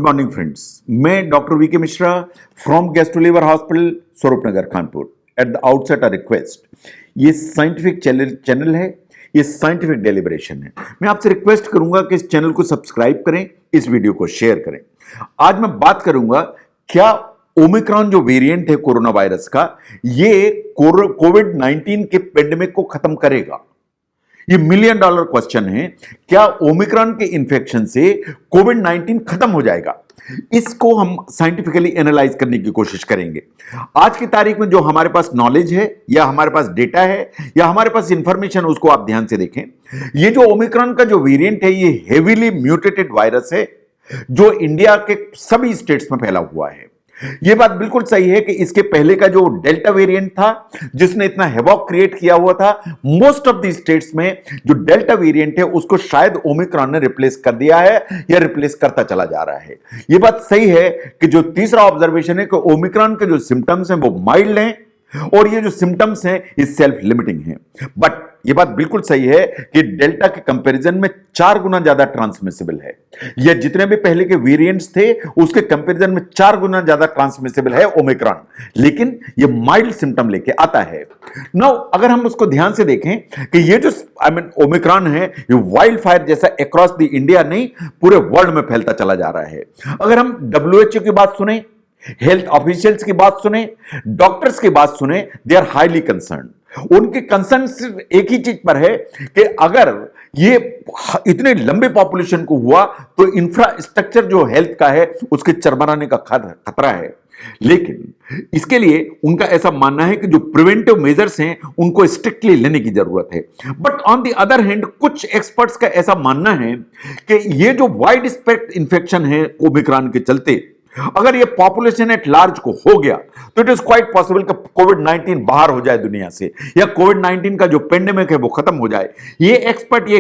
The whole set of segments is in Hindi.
मॉर्निंग फ्रेंड्स, मैं doctor V K Mishra from gastro liver hospital Swaroopnagar Kanpur. At the outset a request, ये साइंटिफिक चैनल है, ये साइंटिफिक डेलिब्रेशन है। मैं आपसे रिक्वेस्ट करूंगा कि इस चैनल को सब्सक्राइब करें, इस वीडियो को शेयर करें। आज मैं बात करूंगा क्या ओमिक्रॉन जो वेरिएंट है कोरोना वायरस का, ये कोविड-19 के पेंडेमिक को खत्म करेगा। ये $1,000,000 क्वेश्चन है। क्या ओमिक्रॉन के इन्फेक्शन से कोविड-19 खत्म हो जाएगा? इसको हम साइंटिफिकली एनालाइज करने की कोशिश करेंगे। आज की तारीख में जो हमारे पास नॉलेज है या हमारे पास डेटा है या हमारे पास इंफॉर्मेशन, उसको आप ध्यान से देखें। ये जो ओमिक्रॉन का जो वेरिएंट है, ये हेवीली म्यूटेटेड वायरस है जो इंडिया के सभी स्टेट्स में फैला हुआ है। यह बात बिल्कुल सही है कि इसके पहले का जो डेल्टा वेरिएंट था, जिसने इतना हैवॉक क्रिएट किया हुआ था, मोस्ट ऑफ द स्टेट्स में जो डेल्टा वेरिएंट है उसको शायद ओमिक्रॉन ने रिप्लेस कर दिया है या रिप्लेस करता चला जा रहा है। यह बात सही है कि जो तीसरा ऑब्जर्वेशन है कि ओमिक्रॉन के जो सिम्टम्स हैं वो माइल्ड हैं और ये जो सिम्टम्स हैं ये सेल्फ लिमिटिंग हैं। बट ये बात बिल्कुल सही है कि डेल्टा के कंपैरिजन में 4 गुना ज्यादा ट्रांसमिसिबल है। ये जितने भी पहले के वेरिएंट्स थे उसके कंपैरिजन में 4 गुना ज्यादा ट्रांसमिसिबल है ओमिक्रॉन, लेकिन ये माइल्ड सिम्टम लेके आता है। नाउ अगर हम उसको ध्यान से देखें कि ये जो ओमिक्रॉन है, ये वाइल्ड फायर जैसा अक्रॉस द इंडिया नहीं, पूरे वर्ल्ड में फैलता चला जा रहा है। अगर हम WHO की बात सुने, हेल्थ ऑफिशियल्स की बात सुने, डॉक्टर्स की बात सुने, दे आर हाईली कंसर्न। उनके कंसर्न सिर्फ एक ही चीज पर है कि अगर ये इतने लंबे पॉपुलेशन को हुआ तो इंफ्रास्ट्रक्चर जो हेल्थ का है उसके चरमराने का खतरा है। लेकिन इसके लिए उनका ऐसा मानना है कि जो प्रिवेंटिव मेजर्स हैं उनको स्ट्रिक्टली लेने की जरूरत है। But on the other hand कुछ एक्सपर्ट्स का ऐसा मानना है कि ये जो वाइड स्प्रेड इंफेक्शन है ओमिक्रॉन के चलते, अगर ये पॉपुलेशन एट लार्ज को हो गया तो इट इज क्वाइट पॉसिबल कि कोविड-19 बाहर हो जाए दुनिया से, या कोविड-19 का जो पेंडेमिक है वो खत्म हो जाए। ये एक्सपर्ट ये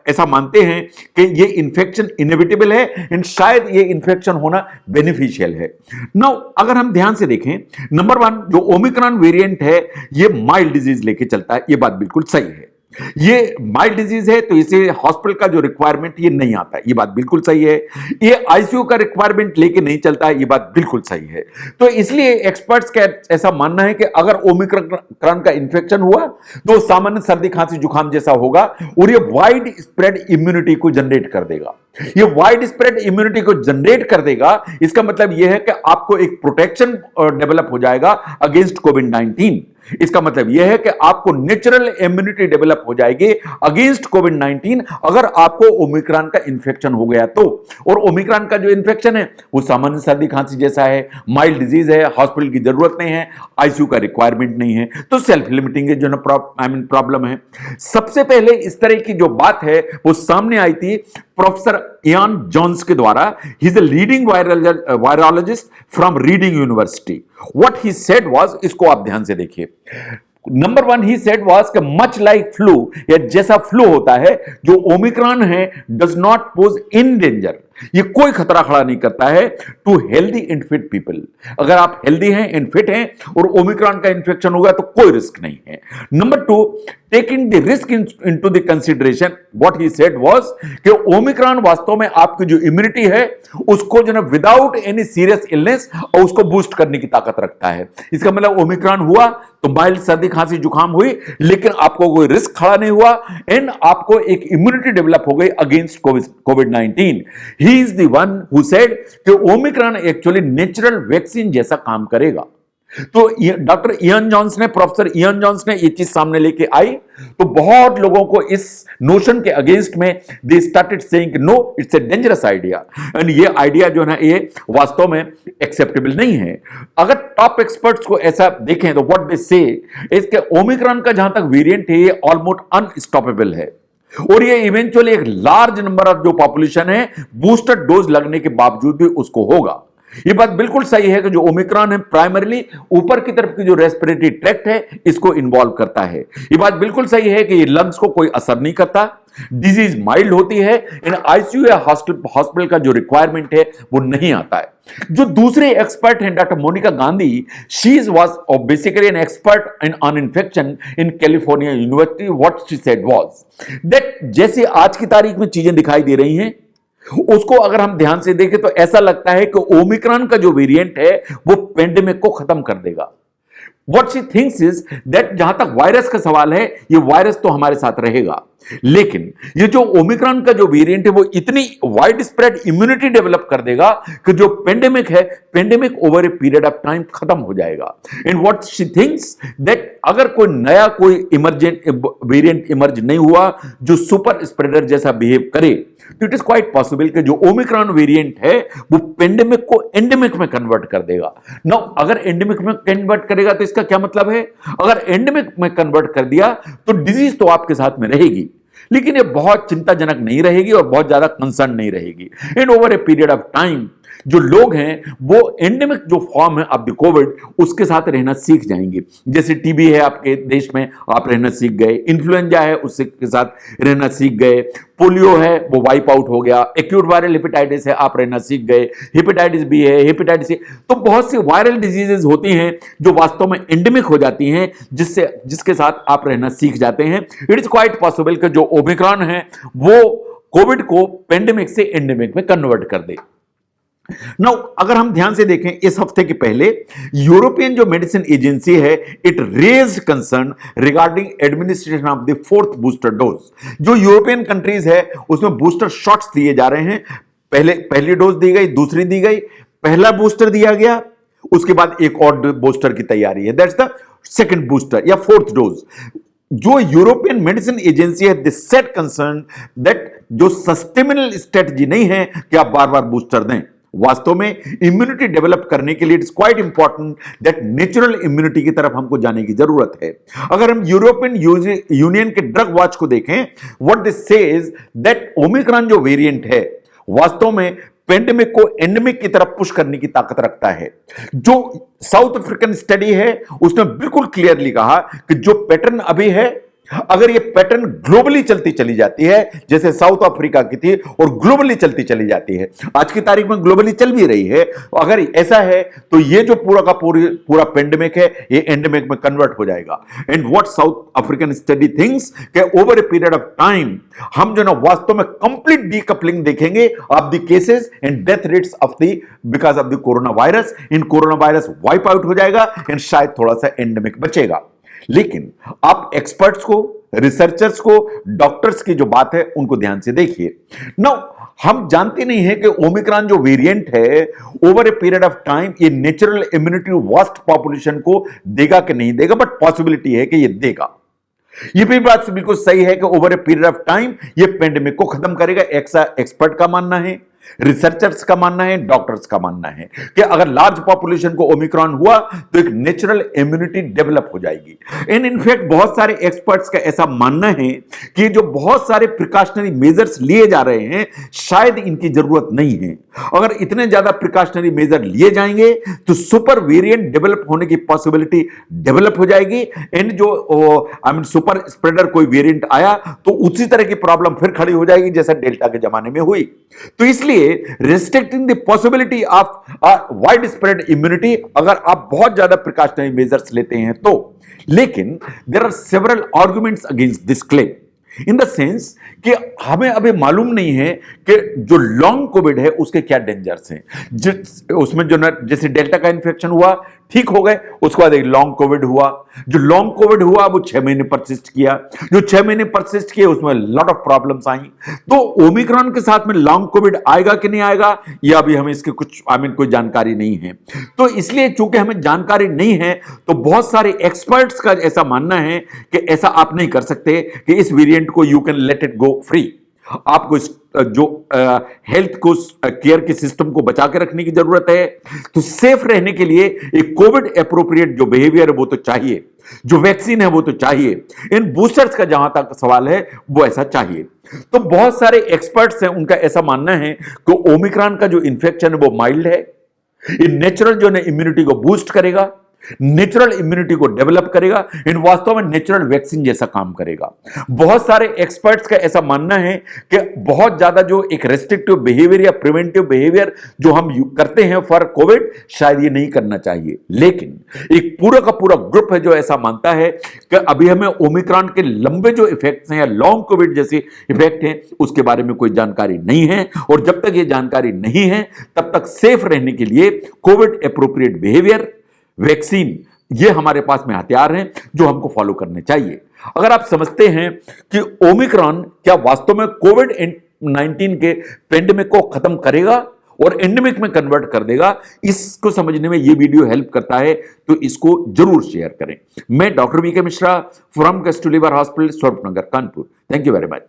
ऐसा मानते हैं कि ये इंफेक्शन इनएविटेबल है एंड शायद ये इंफेक्शन होना बेनिफिशियल है। नाउ अगर हम ध्यान से देखें, नंबर 1 जो ओमिक्रॉन वेरिएंट है ये माइल्ड डिजीज लेके चलता है, ये बात बिल्कुल सही है। ये माइल्ड डिजीज है तो इसे हॉस्पिटल का जो रिक्वायरमेंट ये नहीं आता है, ये बात बिल्कुल सही है। ये आईसीयू का रिक्वायरमेंट लेके नहीं चलता है, ये बात बिल्कुल सही है। तो इसलिए एक्सपर्ट्स का ऐसा मानना है कि अगर ओमिक्रॉन का इन्फेक्शन हुआ तो सामान्य सर्दी खांसी जुकाम जैसा होगा और ये वाइड स्प्रेड इम्यूनिटी को जनरेट कर देगा। ये वाइड स्प्रेड इम्यूनिटी को जनरेट कर देगा, इसका मतलब यह है कि आपको एक प्रोटेक्शन डेवलप हो जाएगा अगेंस्ट कोविड-19। इसका मतलब यह है कि आपको नेचुरल इम्यूनिटी डेवलप हो जाएगी अगेंस्ट कोविड-19 अगर आपको ओमिक्रॉन का इन्फेक्शन हो गया तो। और ओमिक्रॉन का जो इन्फेक्शन है वो सामान्य सर्दी खांसी जैसा है, माइल्ड डिजीज है, हॉस्पिटल की जरूरत नहीं है, आईसीयू का रिक्वायरमेंट नहीं है, तो सेल्फ लिमिटिंग है जो प्रॉब्लम है। सबसे पहले इस तरह की जो बात है वो सामने आई थी प्रोफेसर इयान जॉन्स के द्वारा। He is a leading virologist from Reading University. What he said was, इसको आप ध्यान से देखिए। नंबर 1 ही सेड वाज कि मच लाइक फ्लू, या जैसा फ्लू होता है, जो ओमिक्रॉन है does not pose in danger, ये कोई खतरा खड़ा नहीं करता है to healthy and fit people. अगर आप हेल्दी हैं एंड फिट हैं और ओमिक्रॉन का इंफेक्शन होगा तो कोई रिस्क नहीं है। Number 2, taking the risk into the consideration, what he said was कि ओमिक्रॉन वास्तव में आपकी जो इम्यूनिटी है उसको जो ना विदाउट एनी सीरियस इलनेस और उसको बूस्ट करने की ताकत रखता है। इसका मतलब ओमिक्रॉन हुआ तो माइल्ड सर्दी खांसी जुकाम हुई, लेकिन आपको कोई रिस्क खड़ा नहीं हुआ एंड आपको एक इम्यूनिटी डेवलप हो गई against covid. He is the one who said कि ओमिक्रॉन एक्चुअली नेचुरल वैक्सीन जैसा काम करेगा। तो डॉक्टर इयान जॉन्स ने, प्रोफेसर इयान जॉन्स ने ये चीज सामने लेके आई तो बहुत लोगों को इस नोशन के अगेंस्ट में they started saying no, it's a dangerous idea and ये आइडिया जो है ये वास्तव में एक्सेप्टेबल नहीं है। अगर टॉप एक्सपर्ट्स को ऐसा देखें तो व्हाट दे से इसके ओमिक्रॉन का जहां तक वेरिएंट है ये ऑलमोस्ट अनस्टॉपेबल है और ये इवेंचुअली एक लार्ज नंबर ऑफ जो पॉपुलेशन है बूस्टर डोज लगने के बावजूद भी उसको होगा। ये बात बिल्कुल सही है कि जो ओमिक्रॉन है प्राइमरीली ऊपर की तरफ की जो रेस्पिरेटरी ट्रैक्ट है इसको इन्वॉल्व करता है। ये बात बिल्कुल सही है कि ये लंग्स को कोई असर नहीं करता, डिजीज माइल्ड होती है, इन आईसीयू या हॉस्पिटल का जो रिक्वायरमेंट है वो नहीं आता है। जो दूसरे एक्सपर्ट हैं doctor Monika Gandhi, she was basically an expert in on infection in California University. What she said was that जैसे आज की तारीख में चीजें दिखाई दे रही हैं उसको अगर हम ध्यान से देखें तो ऐसा लगता है कि ओमिक्रॉन का जो वेरिएंट है वो पेंडेमिक को खत्म कर देगा। What she thinks is that जहां तक वायरस का सवाल है, ये वायरस तो हमारे साथ रहेगा, लेकिन ये जो ओमिक्रॉन का जो वेरिएंट है वो इतनी वाइड स्प्रेड इम्यूनिटी डेवलप कर देगा कि जो पेंडेमिक है, pandemic over a period of time खत्म हो जाएगा। And what she thinks that अगर कोई नया कोई इमरजेंट वेरिएंट इमर्ज नहीं हुआ जो सुपर स्प्रेडर जैसा बिहेव करे, तो इट इज क्वाइट पॉसिबल कि जो ओमिक्रॉन वेरिएंट है वो पेंडेमिक को एंडेमिक में कन्वर्ट कर देगा। नाउ अगर एंडेमिक में कन्वर्ट करेगा तो इसका क्या मतलब है? अगर एंडेमिक में कन्वर्ट कर दिया तो डिजीज तो आपके साथ में रहेगी, लेकिन ये बहुत चिंताजनक नहीं रहेगी और बहुत ज्यादा कंसर्न नहीं रहेगी। And over a period of time जो लोग हैं वो एंडेमिक जो फॉर्म है ऑफ द कोविड उसके साथ रहना सीख जाएंगे। जैसे टीबी है आपके देश में, आप रहना सीख गए, इन्फ्लुएंजा है उसके साथ रहना सीख गए, पोलियो है वो वाइप आउट हो गया, एक्यूट वायरल हेपेटाइटिस है आप रहना सीख गए, हेपेटाइटिस बी है, हेपेटाइटिस सी। तो बहुत सी वायरल डिजीजेज होती हैं जो वास्तव में एंडेमिक हो जाती हैं, जिसके साथ आप रहना सीख जाते हैं। इट इज क्वाइट पॉसिबल कि जो ओमिक्रॉन है वो कोविड को पेंडेमिक से एंडेमिक में कन्वर्ट कर दे। नाउ अगर हम ध्यान से देखें, इस हफ्ते के पहले यूरोपियन जो मेडिसिन एजेंसी है it raised concern regarding administration of the fourth booster dose. जो यूरोपियन कंट्रीज है उसमें बूस्टर शॉट्स दिए जा रहे हैं, पहली डोज दी गई, दूसरी दी गई, पहला बूस्टर दिया गया, उसके बाद एक और बूस्टर की तैयारी है, दैट्स द सेकंड बूस्टर या फोर्थ डोज। जो यूरोपियन मेडिसिन एजेंसी है दिस सेट कंसर्न दैट जो सस्टेनेबल स्ट्रेटजी नहीं है कि आप बार बार बूस्टर दें। वास्तव में इम्यूनिटी डेवलप करने के लिए it's quite important that natural immunity की तरफ हमको जाने की जरूरत है। अगर हम यूरोपियन यूनियन के ड्रग वॉच को देखें, what this says that Omicron जो वेरिएंट है वास्तव में पेंडेमिक को एंडेमिक की तरफ पुश करने की ताकत रखता है। जो साउथ अफ्रीकन स्टडी है उसने बिल्कुल क्लियरली कहा कि जो पैटर्न अभी है, अगर ये पैटर्न ग्लोबली चलती चली जाती है जैसे साउथ अफ्रीका की थी और ग्लोबली चलती चली जाती है, आज की तारीख में ग्लोबली चल भी रही है, अगर ऐसा है तो ये जो पूरा का पूरा पेंडेमिक है ये एंडेमिक में कन्वर्ट हो जाएगा। And what South African study thinks कि over a period of time हम जो ना वास्तव में कंप्लीट डीकपलिंग देखेंगे of the cases and death rates of the because of the corona virus. इन कोरोना वायरस वाइप आउट हो जाएगा एंड शायद थोड़ा सा एंडेमिक बचेगा। लेकिन आप एक्सपर्ट्स को, रिसर्चर्स को, डॉक्टर्स की जो बात है उनको ध्यान से देखिए। नाउ हम जानते नहीं है कि ओमिक्रॉन जो वेरिएंट है over a period of time ये नेचुरल इम्यूनिटी वास्ट पॉपुलेशन को देगा कि नहीं देगा, बट पॉसिबिलिटी है कि ये देगा। ये भी बात बिल्कुल सही है कि over a period of time ये पेंडेमिक को खत्म करेगा। एक्सपर्ट का मानना है, रिसर्चर्स का मानना है, डॉक्टर्स का मानना है कि अगर लार्ज पॉपुलेशन को ओमिक्रॉन हुआ तो एक नेचुरल इम्यूनिटी डेवलप हो जाएगी। इनफैक्ट बहुत सारे एक्सपर्ट्स का ऐसा मानना है कि जो बहुत सारे प्रिकॉशनरी मेजर्स लिए जा रहे हैं शायद इनकी जरूरत नहीं है। अगर इतने ज्यादा प्रिकॉशनरी मेजर लिए जाएंगे तो सुपर वेरिएंट डेवलप होने की पॉसिबिलिटी डेवलप हो जाएगी। एंड जो सुपर स्प्रेडर कोई वेरिएंट आया तो उसी तरह की प्रॉब्लम फिर खड़ी हो जाएगी जैसा डेल्टा के जमाने में हुई। तो इसलिए restricting the possibility of wide spread immunity अगर आप बहुत ज्यादा प्रिकॉशनरी मेजर्स लेते हैं तो, लेकिन there are several arguments against this claim in the sense कि हमें अभी मालूम नहीं है कि जो लॉन्ग कोविड है उसके क्या डेंजर्स हैं। उसमें जो जैसे डेल्टा का इन्फेक्शन हुआ ठीक हो गए, उसके बाद एक लॉन्ग कोविड हुआ, जो लॉन्ग कोविड हुआ वो 6 महीने परसिस्ट किया, जो 6 महीने परसिस्ट किए उसमें लॉट ऑफ प्रॉब्लम्स आई। तो ओमिक्रॉन के साथ में लॉन्ग कोविड आएगा कि नहीं आएगा ये अभी हमें इसके कुछ कोई जानकारी नहीं है। तो इसलिए चूंकि हमें जानकारी नहीं है तो बहुत सारे एक्सपर्ट्स का ऐसा मानना है कि ऐसा आप नहीं कर सकते कि इस वेरिएंट को you can let it go free. आपको जो हेल्थ को केयर के सिस्टम को बचा के रखने की जरूरत है। तो सेफ रहने के लिए एक कोविड एप्रोप्रिएट जो बिहेवियर है वो तो चाहिए, जो वैक्सीन है वो तो चाहिए, इन बूस्टर्स का जहां तक सवाल है वो ऐसा चाहिए। तो बहुत सारे एक्सपर्ट्स हैं उनका ऐसा मानना है कि ओमिक्रॉन का जो इन्फेक्शन है वो माइल्ड है, ये नेचुरल जो है इम्यूनिटी को बूस्ट करेगा। नेचुरल इम्यूनिटी को डेवलप करेगा, इन वास्तव में नेचुरल वैक्सीन जैसा काम करेगा। बहुत सारे एक्सपर्ट्स का ऐसा मानना है कि बहुत ज्यादा जो एक रेस्ट्रिक्टिव बिहेवियर या प्रिवेंटिव बिहेवियर जो हम करते हैं फॉर कोविड, शायद ये नहीं करना चाहिए। लेकिन एक पूरा का पूरा ग्रुप है जो ऐसा मानता है कि अभी हमें ओमिक्रॉन के लंबे जो इफेक्ट्स हैं या लॉन्ग कोविड जैसे इफेक्ट हैं उसके बारे में कोई जानकारी नहीं है, और जब तक ये जानकारी नहीं है तब तक सेफ रहने के लिए कोविड एप्रोप्रिएट बिहेवियर, वैक्सीन, ये हमारे पास में हथियार हैं जो हमको फॉलो करने चाहिए। अगर आप समझते हैं कि ओमिक्रॉन क्या वास्तव में कोविड 19 के पेंडेमिक को खत्म करेगा और एंडेमिक में कन्वर्ट कर देगा, इसको समझने में ये वीडियो हेल्प करता है, तो इसको जरूर शेयर करें। मैं doctor V K Mishra from gastro liver hospital, Swaroopnagar, Kanpur. Thank you very much.